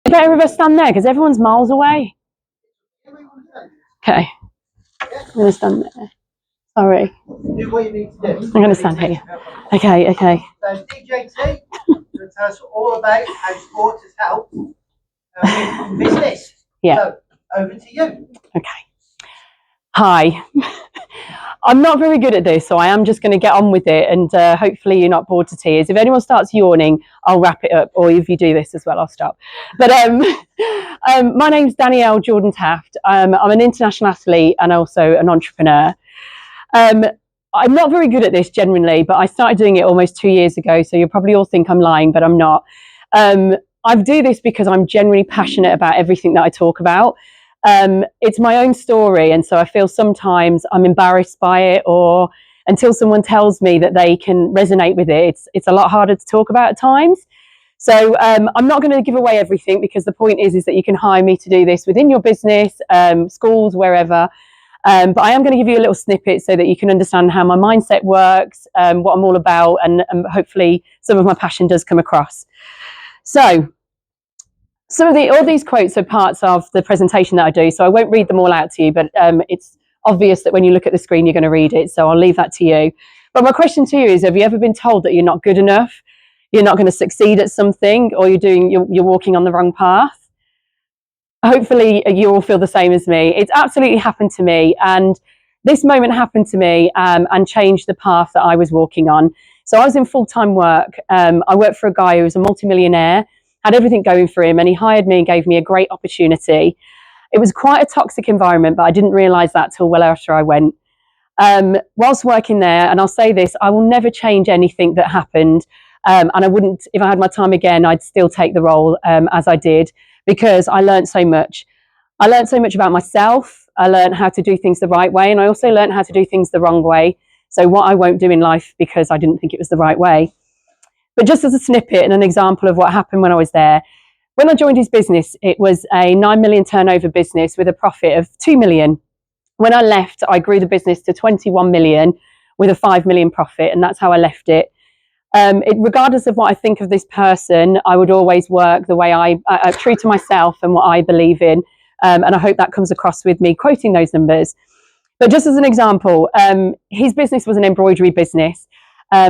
Better if I stand there because everyone's miles away. Okay, I'm going to stand there. Sorry. Do what you need to do. I'm going to stand here. Okay. So DJT will tell us all about how sport has helped with business. Yeah. So over to you. Okay. Hi. I'm not very good at this, so I am just going to get on with it, and hopefully you're not bored to tears. If anyone starts yawning, I'll wrap it up, or if you do this as well, I'll stop. But my name's Danielle Jordan-Taft. I'm an international athlete and also an entrepreneur. I'm not very good at this generally, but I started doing it almost 2 years ago, so you'll probably all think I'm lying, but I'm not. I do this because I'm genuinely passionate about everything that I talk about. It's my own story, and so I feel sometimes I'm embarrassed by it, or until someone tells me that they can resonate with it, it's a lot harder to talk about at times. So I'm not going to give away everything, because the point is that you can hire me to do this within your business, schools, wherever. But I am going to give you a little snippet so that you can understand how my mindset works, what I'm all about, and hopefully some of my passion does come across. So all these quotes are parts of the presentation that I do, so I won't read them all out to you, but it's obvious that when you look at the screen, you're going to read it, so I'll leave that to you. But my question to you is, have you ever been told that you're not good enough, you're not going to succeed at something, or you're walking on the wrong path? Hopefully you all feel the same as me. It's absolutely happened to me, and this moment happened to me and changed the path that I was walking on. So I was in full-time work. I worked for a guy who was a multimillionaire, had everything going for him, and he hired me and gave me a great opportunity. It was quite a toxic environment, but I didn't realise that till well after I went. Whilst working there, and I'll say this, I will never change anything that happened, and I wouldn't, if I had my time again, I'd still take the role as I did, because I learned so much. I learned so much about myself. I learned how to do things the right way, and I also learned how to do things the wrong way. So what I won't do in life because I didn't think it was the right way. But just as a snippet and an example of what happened when I was there, when I joined his business, it was a 9 million turnover business with a profit of 2 million. When I left, I grew the business to 21 million with a 5 million profit, and that's how I left it. Regardless of what I think of this person, I would always work the way I'm true to myself and what I believe in. And I hope that comes across with me quoting those numbers. But just as an example, his business was an embroidery business.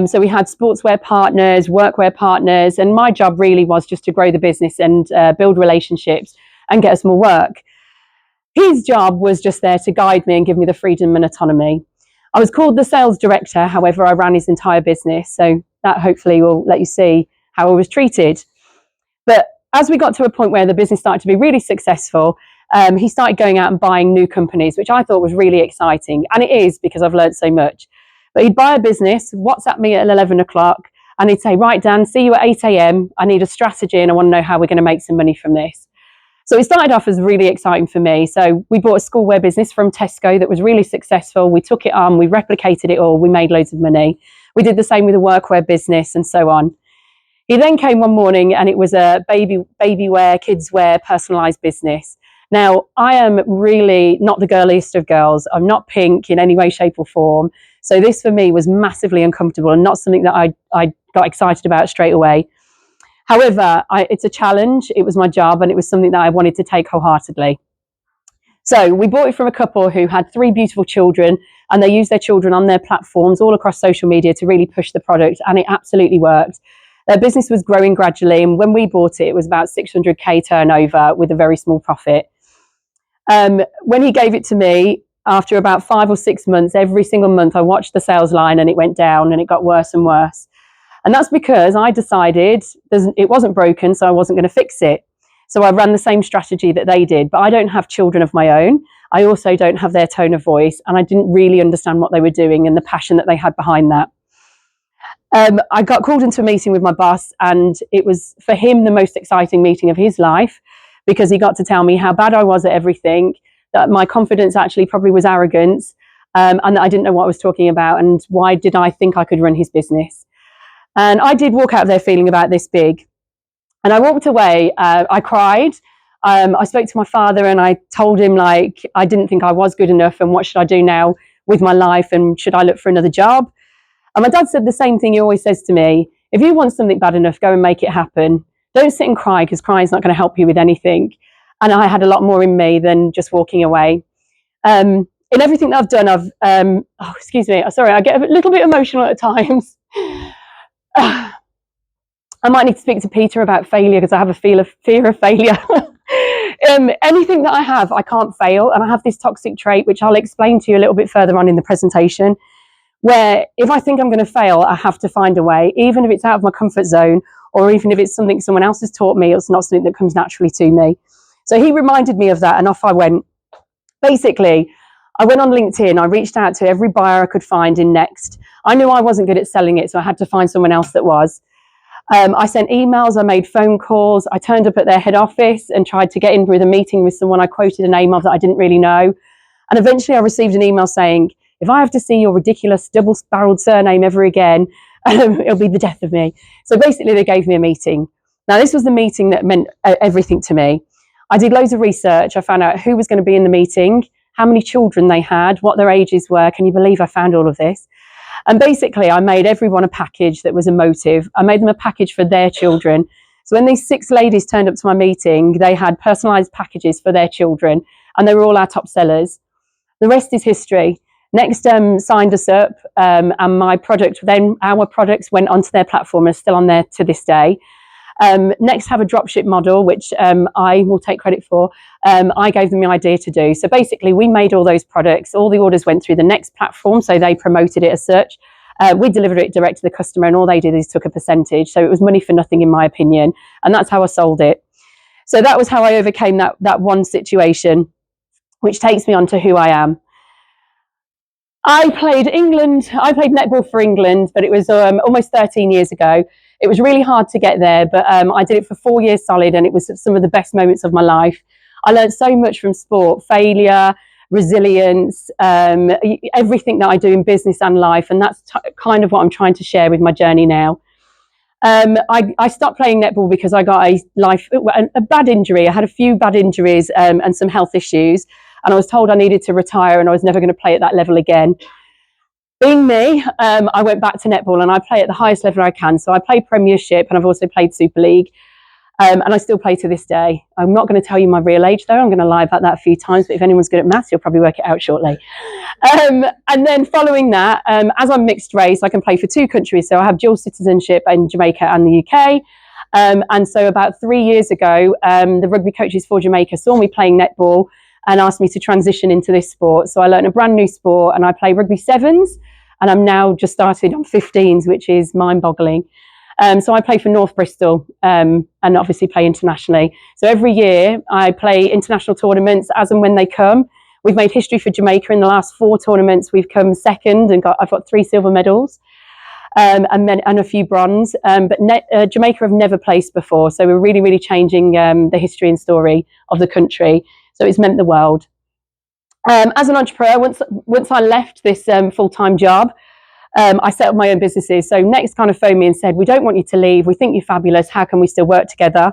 So we had sportswear partners, workwear partners, and my job really was just to grow the business and build relationships and get us more work. His job was just there to guide me and give me the freedom and autonomy. I was called the sales director, however, I ran his entire business. So that hopefully will let you see how I was treated. But as we got to a point where the business started to be really successful, he started going out and buying new companies, which I thought was really exciting. And it is, because I've learned so much. But he'd buy a business, WhatsApp me at 11 o'clock, and he'd say, right, Dan, see you at 8 a.m. I need a strategy and I want to know how we're going to make some money from this. So it started off as really exciting for me. So we bought a schoolwear business from Tesco that was really successful. We took it on, we replicated it all, we made loads of money. We did the same with a workwear business and so on. He then came one morning and it was a baby wear, kids wear, personalised business. Now, I am really not the girliest of girls. I'm not pink in any way, shape or form. So this for me was massively uncomfortable and not something that I got excited about straight away. However, it's a challenge. It was my job and it was something that I wanted to take wholeheartedly. So we bought it from a couple who had 3 beautiful children, and they used their children on their platforms all across social media to really push the product, and it absolutely worked. Their business was growing gradually, and when we bought it, it was about 600k turnover with a very small profit. When he gave it to me, after about 5 or 6 months, every single month I watched the sales line and it went down and it got worse and worse. And that's because I decided it wasn't broken, so I wasn't going to fix it. So I ran the same strategy that they did, but I don't have children of my own. I also don't have their tone of voice, and I didn't really understand what they were doing and the passion that they had behind that. I got called into a meeting with my boss, and it was for him the most exciting meeting of his life, because he got to tell me how bad I was at everything, that my confidence actually probably was arrogance, and that I didn't know what I was talking about, and why did I think I could run his business. And I did walk out of there feeling about this big. And I walked away, I cried. I spoke to my father and I told him, like, I didn't think I was good enough and what should I do now with my life, and should I look for another job? And my dad said the same thing he always says to me: if you want something bad enough, go and make it happen. don't sit and cry, because crying is not going to help you with anything. And I had a lot more in me than just walking away. In everything that I've done, excuse me, sorry, I get a little bit emotional at times. I might need to speak to Peter about failure, because I have a fear of failure. Anything that I have, I can't fail. And I have this toxic trait, which I'll explain to you a little bit further on in the presentation, where if I think I'm going to fail, I have to find a way, even if it's out of my comfort zone, or even if it's something someone else has taught me, it's not something that comes naturally to me. So he reminded me of that, and off I went. Basically, I went on LinkedIn, I reached out to every buyer I could find in Next. I knew I wasn't good at selling it, so I had to find someone else that was. I sent emails, I made phone calls, I turned up at their head office and tried to get in with a meeting with someone I quoted a name of that I didn't really know. And eventually I received an email saying, if I have to see your ridiculous double-barreled surname ever again, it'll be the death of me. So basically they gave me a meeting. Now this was the meeting that meant everything to me. I did loads of research. I found out who was going to be in the meeting, how many children they had, what their ages were. Can you believe I found all of this? And basically, I made everyone a package that was emotive. I made them a package for their children. So when these 6 ladies turned up to my meeting, they had personalised packages for their children, and they were all our top sellers. The rest is history. Next signed us up, and our products went onto their platform and are still on there to this day. Next have a dropship model, which I will take credit for. I gave them the idea to do. So basically we made all those products, all the orders went through the Next platform, so they promoted it as such. We delivered it direct to the customer, and all they did is took a percentage. So it was money for nothing in my opinion, and that's how I sold it. So that was how I overcame that one situation, which takes me on to who I am. I played netball for England, but it was almost 13 years ago. It was really hard to get there, but I did it for 4 years solid, and it was some of the best moments of my life. I learned so much from sport: failure, resilience, everything that I do in business and life, and that's kind of what I'm trying to share with my journey now. I stopped playing netball because I got a bad injury. I had a few bad injuries and some health issues, and I was told I needed to retire and I was never going to play at that level again. Being me, I went back to netball, and I play at the highest level I can. So I play Premiership, and I've also played Super League, and I still play to this day. I'm not going to tell you my real age, though. I'm going to lie about that a few times, but if anyone's good at maths, you'll probably work it out shortly. And then following that, as I'm mixed race, I can play for 2 countries. So I have dual citizenship in Jamaica and the UK. And so about 3 years ago, the rugby coaches for Jamaica saw me playing netball and asked me to transition into this sport. So I learned a brand new sport, and I play rugby 7s, and I'm now just started on 15s, which is mind-boggling. So I play for North Bristol, and obviously play internationally. So every year I play international tournaments as and when they come. We've made history for Jamaica in the last 4 tournaments. We've come second, and I've got 3 silver medals, and a few bronze. But Jamaica have never placed before, so we're really, really changing the history and story of the country. So it's meant the world. As an entrepreneur, once I left this full-time job, I set up my own businesses. So Next kind of phoned me and said, we don't want you to leave. We think you're fabulous. How can we still work together?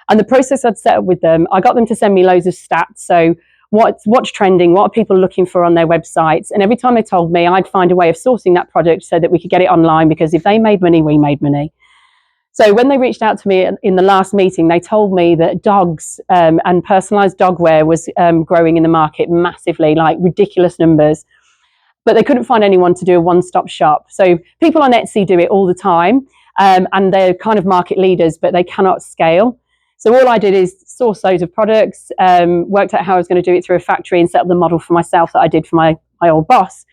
And the process I'd set up with them, I got them to send me loads of stats. So what's trending? What are people looking for on their websites? And every time they told me, I'd find a way of sourcing that product so that we could get it online, because if they made money, we made money. So when they reached out to me in the last meeting, they told me that dogs and personalised dog wear was growing in the market massively, like ridiculous numbers. But they couldn't find anyone to do a one-stop shop. So people on Etsy do it all the time, and they're kind of market leaders, but they cannot scale. So all I did is source loads of products, worked out how I was going to do it through a factory, and set up the model for myself that I did for my old boss.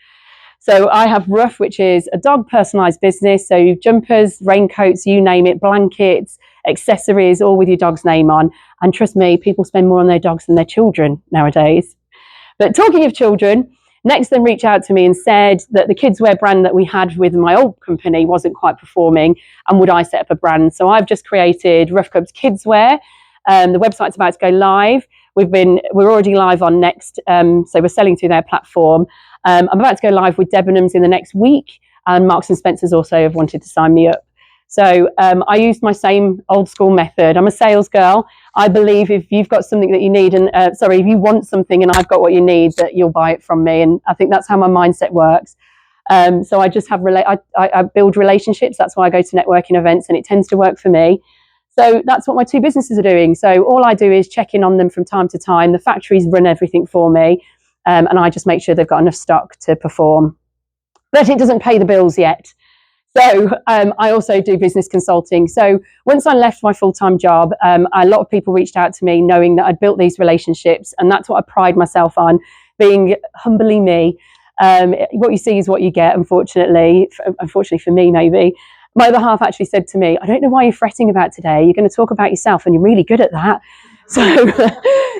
So I have Rough, which is a dog personalised business. So jumpers, raincoats, you name it, blankets, accessories, all with your dog's name on. And trust me, people spend more on their dogs than their children nowadays. But talking of children, Next then reached out to me and said that the kids wear brand that we had with my old company wasn't quite performing, and would I set up a brand? So I've just created Rough Cubs Kids Wear. The website's about to go live. We're already live on Next, so we're selling through their platform. I'm about to go live with Debenhams in the next week, and Marks and Spencer's also have wanted to sign me up. So I used my same old school method. I'm a sales girl. I believe if you've got something that you need, and if you want something and I've got what you need, that you'll buy it from me. And I think that's how my mindset works. So I just have I build relationships. That's why I go to networking events, and it tends to work for me. So that's what my two businesses are doing. So all I do is check in on them from time to time. The factories run everything for me, and I just make sure they've got enough stock to perform. But it doesn't pay the bills yet. So I also do business consulting. So once I left my full-time job, a lot of people reached out to me knowing that I'd built these relationships, and that's what I pride myself on, being humbly me. What you see is what you get, unfortunately for me, maybe. My other half actually said to me, I don't know why you're fretting about today. You're going to talk about yourself and you're really good at that. So,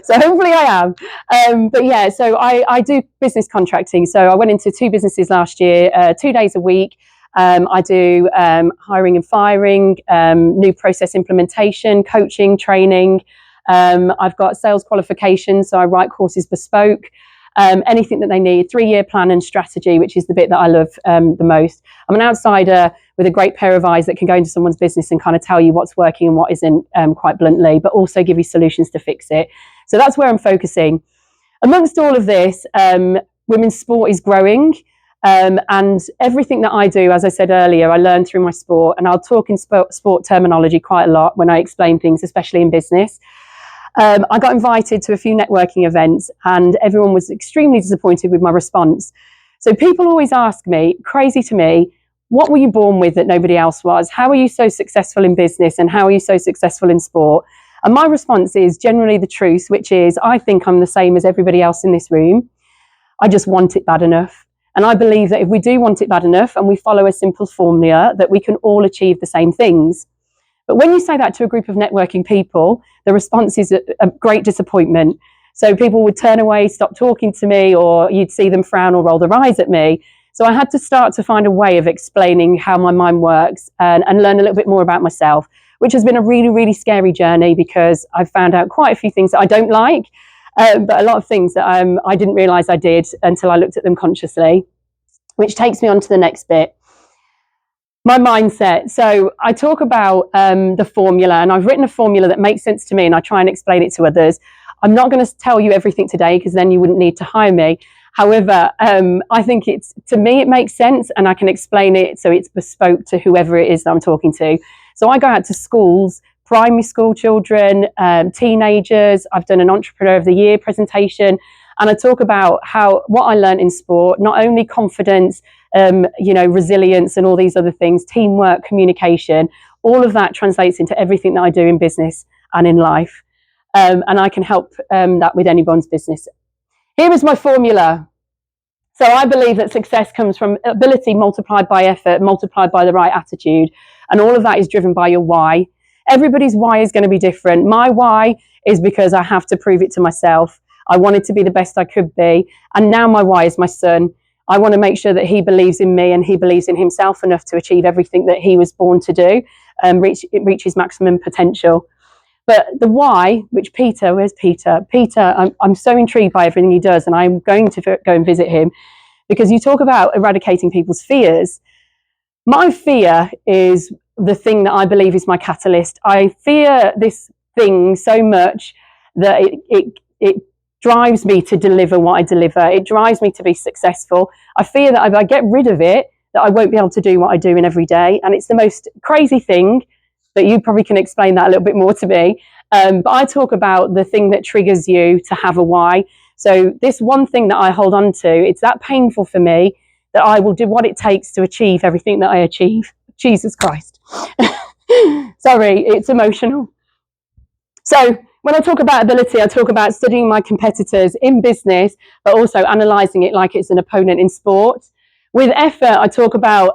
so hopefully I am. But yeah, so I do business contracting. So I went into 2 businesses last year, 2 days a week. I do hiring and firing, new process implementation, coaching, training. I've got sales qualifications, so I write courses bespoke. Anything that they need, 3-year plan and strategy, which is the bit that I love the most. I'm an outsider with a great pair of eyes that can go into someone's business and kind of tell you what's working and what isn't, quite bluntly, but also give you solutions to fix it. So that's where I'm focusing. Amongst all of this, women's sport is growing. And everything that I do, as I said earlier, I learn through my sport, and I'll talk in sport terminology quite a lot when I explain things, especially in business. I got invited to a few networking events, and everyone was extremely disappointed with my response. So people always ask me, crazy to me, what were you born with that nobody else was? How are you so successful in business, and how are you so successful in sport? And my response is generally the truth, which is I think I'm the same as everybody else in this room. I just want it bad enough. And I believe that if we do want it bad enough and we follow a simple formula, that we can all achieve the same things. But when you say that to a group of networking people, the response is a great disappointment. So people would turn away, stop talking to me, or you'd see them frown or roll their eyes at me. So I had to start to find a way of explaining how my mind works and learn a little bit more about myself, which has been a really, really scary journey, because I've found out quite a few things that I don't like, but a lot of things that I didn't realise I did until I looked at them consciously, which takes me on to the next bit. My mindset. So I talk about the formula, and I've written a formula that makes sense to me, and I try and explain it to others. I'm not going to tell you everything today, because then you wouldn't need to hire me. However, I think to me, it makes sense, and I can explain it so it's bespoke to whoever it is that I'm talking to. So I go out to schools, primary school children, teenagers. I've done an Entrepreneur of the Year presentation, and I talk about what I learned in sport, not only confidence, resilience and all these other things, teamwork, communication, all of that translates into everything that I do in business and in life. And I can help that with anyone's business. Here is my formula. So I believe that success comes from ability multiplied by effort, multiplied by the right attitude. And all of that is driven by your why. Everybody's why is going to be different. My why is because I have to prove it to myself. I wanted to be the best I could be. And now my why is my son. I want to make sure that he believes in me and he believes in himself enough to achieve everything that he was born to do, reach his maximum potential. But the why, which Peter, where's Peter? Peter, I'm so intrigued by everything he does, and I'm going to go and visit him, because you talk about eradicating people's fears. My fear is the thing that I believe is my catalyst. I fear this thing so much that it drives me to deliver what I deliver. It drives me to be successful. I fear that if I get rid of it, that I won't be able to do what I do in every day. And it's the most crazy thing, but you probably can explain that a little bit more to me. But I talk about the thing that triggers you to have a why. So this one thing that I hold on to, it's that painful for me that I will do what it takes to achieve everything that I achieve. Jesus Christ. Sorry, it's emotional. So when I talk about ability, I talk about studying my competitors in business, but also analysing it like it's an opponent in sport. With effort, I talk about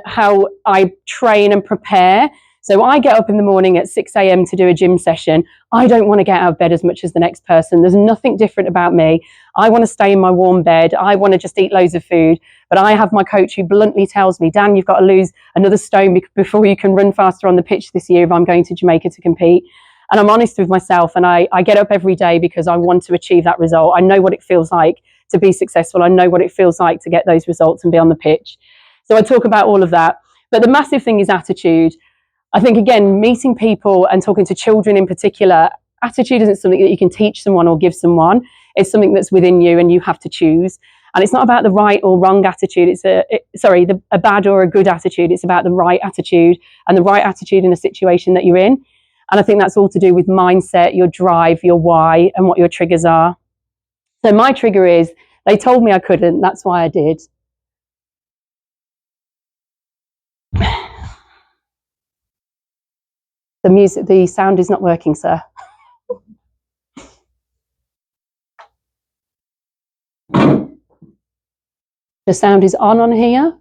how I train and prepare. So I get up in the morning at 6 a.m. to do a gym session. I don't want to get out of bed as much as the next person. There's nothing different about me. I want to stay in my warm bed. I want to just eat loads of food. But I have my coach who bluntly tells me, Dan, you've got to lose another stone before you can run faster on the pitch this year if I'm going to Jamaica to compete. And I'm honest with myself, and I get up every day because I want to achieve that result. I know what it feels like to be successful. I know what it feels like to get those results and be on the pitch. So I talk about all of that. But the massive thing is attitude. I think, again, meeting people and talking to children in particular, attitude isn't something that you can teach someone or give someone. It's something that's within you and you have to choose. And it's not about the right or wrong attitude. It's a bad or a good attitude. It's about the right attitude, and the right attitude in the situation that you're in. And I think that's all to do with mindset, your drive, your why, and what your triggers are. So my trigger is, they told me I couldn't, that's why I did. The sound is not working, sir. The sound is on here.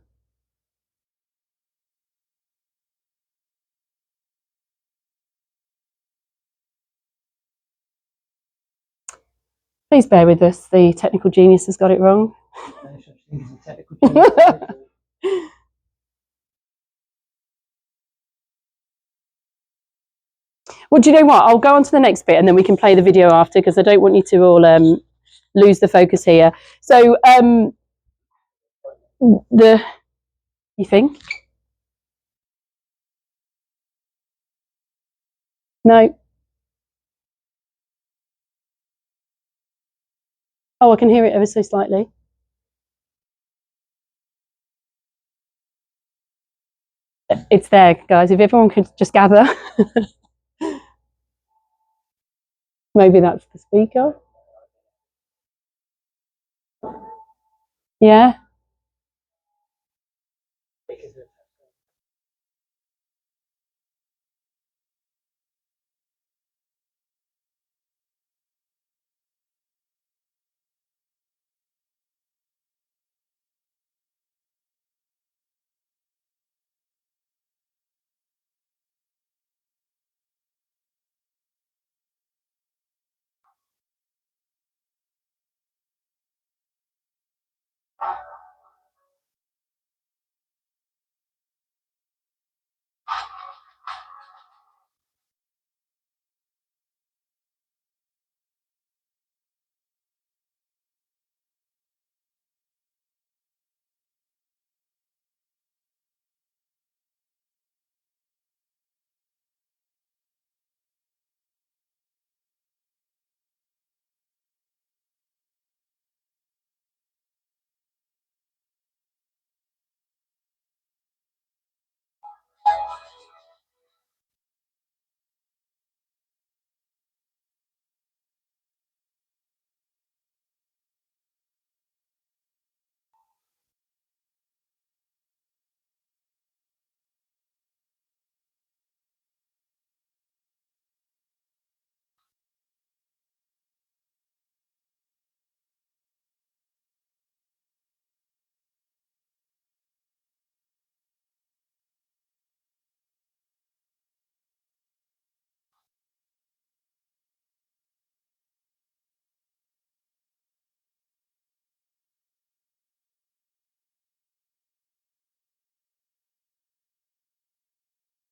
Please bear with us, the technical genius has got it wrong. Well, do you know what? I'll go on to the next bit and then we can play the video after, because I don't want you to all lose the focus here. So, you think? No. Oh, I can hear it ever so slightly. It's there, guys. If everyone could just gather. Maybe that's the speaker. Yeah.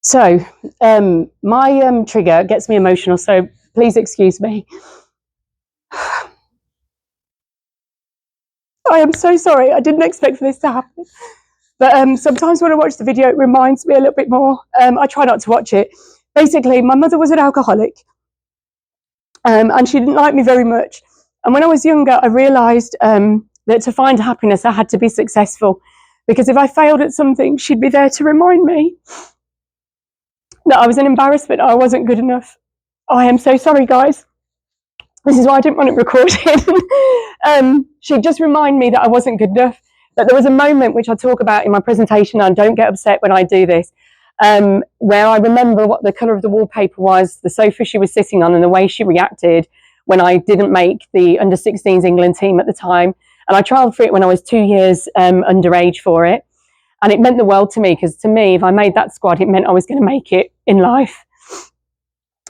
So, my trigger gets me emotional, so please excuse me. I am so sorry. I didn't expect for this to happen. But sometimes when I watch the video, it reminds me a little bit more. I try not to watch it. Basically, my mother was an alcoholic, and she didn't like me very much. And when I was younger, I realised that to find happiness, I had to be successful. Because if I failed at something, she'd be there to remind me that I was an embarrassment, I wasn't good enough. I am so sorry, guys. This is why I didn't want it recorded. She'd just remind me that I wasn't good enough. But there was a moment which I talk about in my presentation, and don't get upset when I do this, where I remember what the colour of the wallpaper was, the sofa she was sitting on, and the way she reacted when I didn't make the under-16s England team at the time. And I trialled for it when I was 2 years underage for it. And it meant the world to me, because to me, if I made that squad, it meant I was going to make it in life.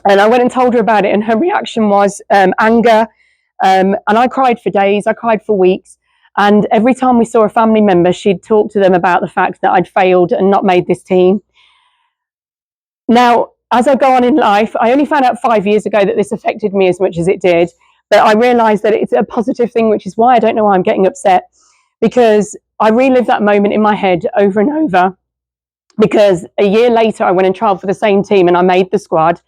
And I went and told her about it, and her reaction was anger. And I cried for days, I cried for weeks. And every time we saw a family member, she'd talk to them about the fact that I'd failed and not made this team. Now, as I go on in life, I only found out 5 years ago that this affected me as much as it did. But I realised that it's a positive thing, which is why I don't know why I'm getting upset. Because I relived that moment in my head over and over. Because a year later, I went and trialled for the same team and I made the squad.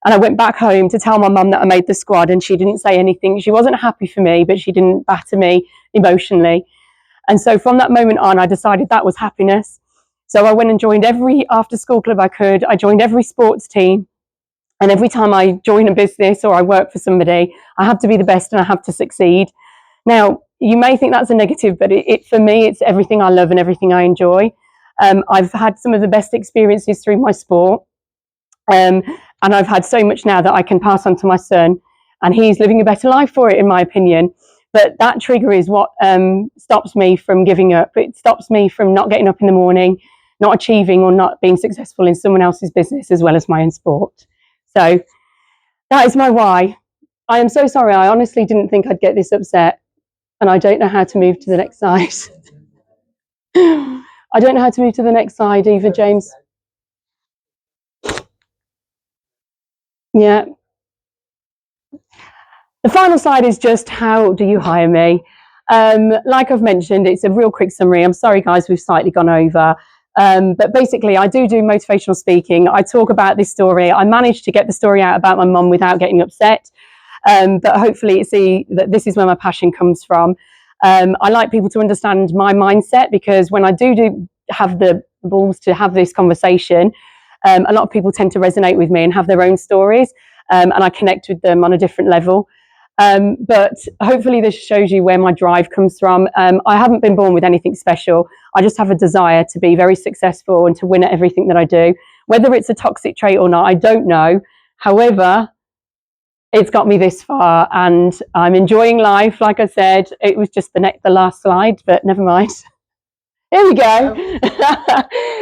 And I went back home to tell my mum that I made the squad, and she didn't say anything. She wasn't happy for me, but she didn't batter me emotionally. And so from that moment on, I decided that was happiness. So I went and joined every after-school club I could. I joined every sports team. And every time I join a business or I work for somebody, I have to be the best and I have to succeed. Now, you may think that's a negative, but for me, it's everything I love and everything I enjoy. I've had some of the best experiences through my sport. And I've had so much now that I can pass on to my son, and he's living a better life for it, in my opinion. But that trigger is what stops me from giving up. It stops me from not getting up in the morning, not achieving or not being successful in someone else's business as well as my own sport. So that is my why. I am so sorry. I honestly didn't think I'd get this upset, and I don't know how to move to the next slide. I don't know how to move to the next slide either, James. Yeah. The final slide is just how do you hire me? Like I've mentioned, it's a real quick summary. I'm sorry, guys, we've slightly gone over. But basically, I do motivational speaking. I talk about this story. I managed to get the story out about my mum without getting upset. But hopefully see that this is where my passion comes from. I like people to understand my mindset, because when I do have the balls to have this conversation, a lot of people tend to resonate with me and have their own stories, and I connect with them on a different level. But hopefully this shows you where my drive comes from. I haven't been born with anything special. I just have a desire to be very successful and to win at everything that I do. Whether it's a toxic trait or not, I don't know. However, it's got me this far, and I'm enjoying life. Like I said, it was just the last slide, but never mind. Here we go.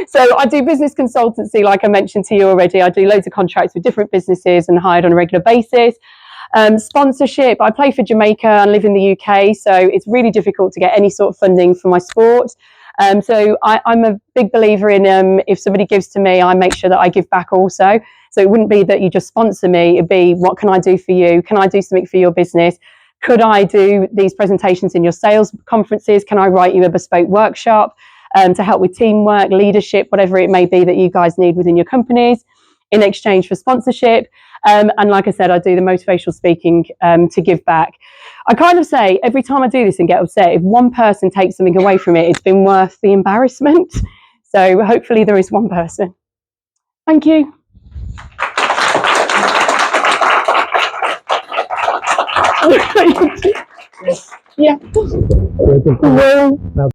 So I do business consultancy, like I mentioned to you already. I do loads of contracts with different businesses and hired on a regular basis. Sponsorship, I play for Jamaica and live in the UK, so it's really difficult to get any sort of funding for my sport. So I'm a big believer in if somebody gives to me, I make sure that I give back also. So it wouldn't be that you just sponsor me, it'd be, what can I do for you? Can I do something for your business? Could I do these presentations in your sales conferences? Can I write you a bespoke workshop to help with teamwork, leadership, whatever it may be that you guys need within your companies in exchange for sponsorship? And like I said, I do the motivational speaking to give back. I kind of say every time I do this and get upset, if one person takes something away from it, it's been worth the embarrassment. So hopefully there is one person. Thank you. Yeah. Well,